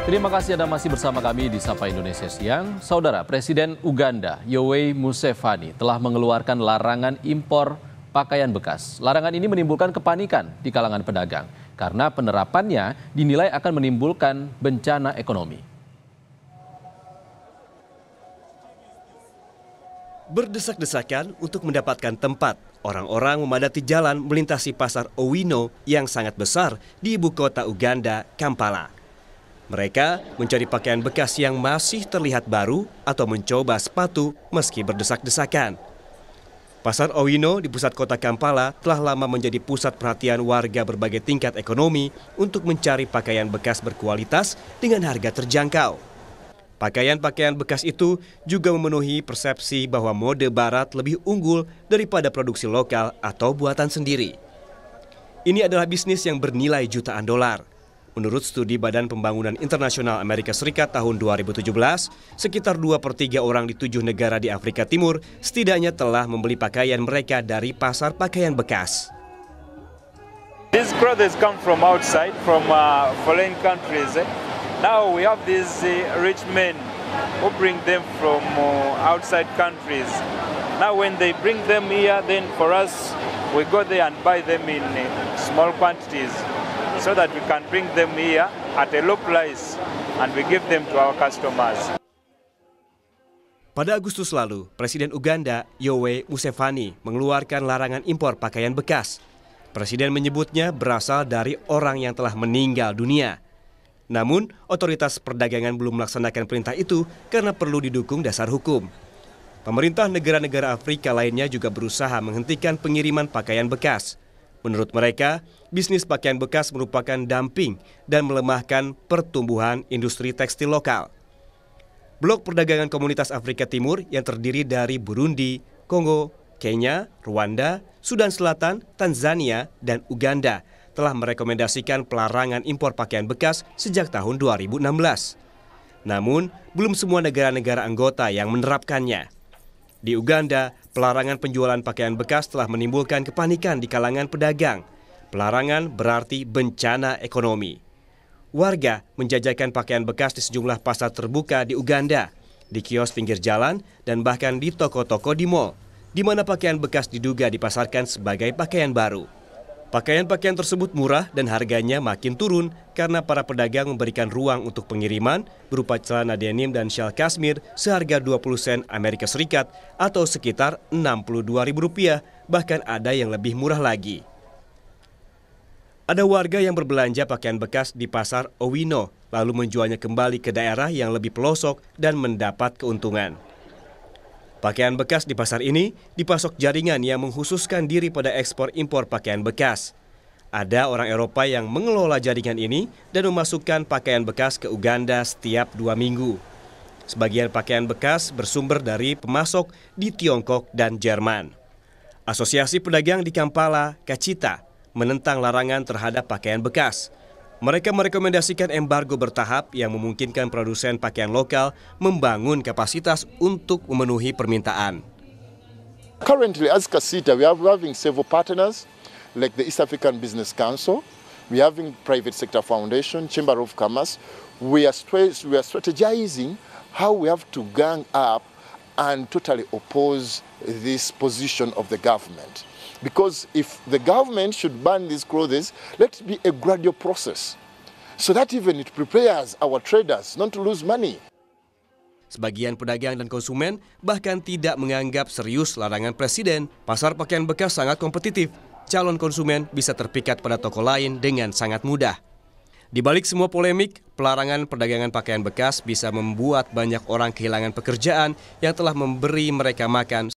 Terima kasih Anda masih bersama kami di Sapa Indonesia Siang. Saudara, Presiden Uganda Yoweri Museveni telah mengeluarkan larangan impor pakaian bekas. Larangan ini menimbulkan kepanikan di kalangan pedagang karena penerapannya dinilai akan menimbulkan bencana ekonomi. Berdesak-desakan untuk mendapatkan tempat, orang-orang memadati jalan melintasi pasar Owino yang sangat besar di ibu kota Uganda, Kampala. Mereka mencari pakaian bekas yang masih terlihat baru atau mencoba sepatu meski berdesak-desakan. Pasar Owino di pusat kota Kampala telah lama menjadi pusat perhatian warga berbagai tingkat ekonomi untuk mencari pakaian bekas berkualitas dengan harga terjangkau. Pakaian-pakaian bekas itu juga memenuhi persepsi bahwa mode barat lebih unggul daripada produksi lokal atau buatan sendiri. Ini adalah bisnis yang bernilai jutaan dolar. Menurut studi Badan Pembangunan Internasional Amerika Serikat tahun 2017, sekitar 2/3 orang di 7 negara di Afrika Timur setidaknya telah membeli pakaian mereka dari pasar pakaian bekas. These clothes come from outside, from foreign countries. Now we have these rich men who bring them from outside countries. Now when they bring them here, then for us, we go there and buy them in small quantities, so that we can bring them here at a low price and we give them to our customers. Pada Agustus lalu, Presiden Uganda Yoweri Museveni mengeluarkan larangan impor pakaian bekas. Presiden menyebutnya berasal dari orang yang telah meninggal dunia. Namun, otoritas perdagangan belum melaksanakan perintah itu karena perlu didukung dasar hukum. Pemerintah negara-negara Afrika lainnya juga berusaha menghentikan pengiriman pakaian bekas. Menurut mereka, bisnis pakaian bekas merupakan dumping dan melemahkan pertumbuhan industri tekstil lokal. Blok Perdagangan Komunitas Afrika Timur yang terdiri dari Burundi, Kongo, Kenya, Rwanda, Sudan Selatan, Tanzania, dan Uganda telah merekomendasikan pelarangan impor pakaian bekas sejak tahun 2016. Namun, belum semua negara-negara anggota yang menerapkannya. Di Uganda, pelarangan penjualan pakaian bekas telah menimbulkan kepanikan di kalangan pedagang. Pelarangan berarti bencana ekonomi. Warga menjajakan pakaian bekas di sejumlah pasar terbuka di Uganda, di kios pinggir jalan, dan bahkan di toko-toko di mal, di mana pakaian bekas diduga dipasarkan sebagai pakaian baru. Pakaian-pakaian tersebut murah dan harganya makin turun karena para pedagang memberikan ruang untuk pengiriman berupa celana denim dan syal kasmir seharga 20 sen Amerika Serikat atau sekitar Rp62.000, bahkan ada yang lebih murah lagi. Ada warga yang berbelanja pakaian bekas di pasar Owino lalu menjualnya kembali ke daerah yang lebih pelosok dan mendapat keuntungan. Pakaian bekas di pasar ini dipasok jaringan yang menghususkan diri pada ekspor impor pakaian bekas. Ada orang Eropa yang mengelola jaringan ini dan memasukkan pakaian bekas ke Uganda setiap 2 minggu. Sebagian pakaian bekas bersumber dari pemasok di Tiongkok dan Jerman. Asosiasi Pedagang di Kampala, Kacita, menentang larangan terhadap pakaian bekas. Mereka merekomendasikan embargo bertahap yang memungkinkan produsen pakaian lokal membangun kapasitas untuk memenuhi permintaan. Currently, as Kacita, we are having several partners like the East African Business Council, we are having Private Sector Foundation, Chamber of Commerce. We are strategizing how we have to gang up and totally oppose this position of the government. Because if the government should ban these clothes, let it be a gradual process, so that even it prepares our traders not to lose money. Sebagian pedagang dan konsumen bahkan tidak menganggap serius larangan presiden. Pasar pakaian bekas sangat kompetitif. Calon konsumen bisa terpikat pada toko lain dengan sangat mudah. Di balik semua polemik, pelarangan perdagangan pakaian bekas bisa membuat banyak orang kehilangan pekerjaan yang telah memberi mereka makan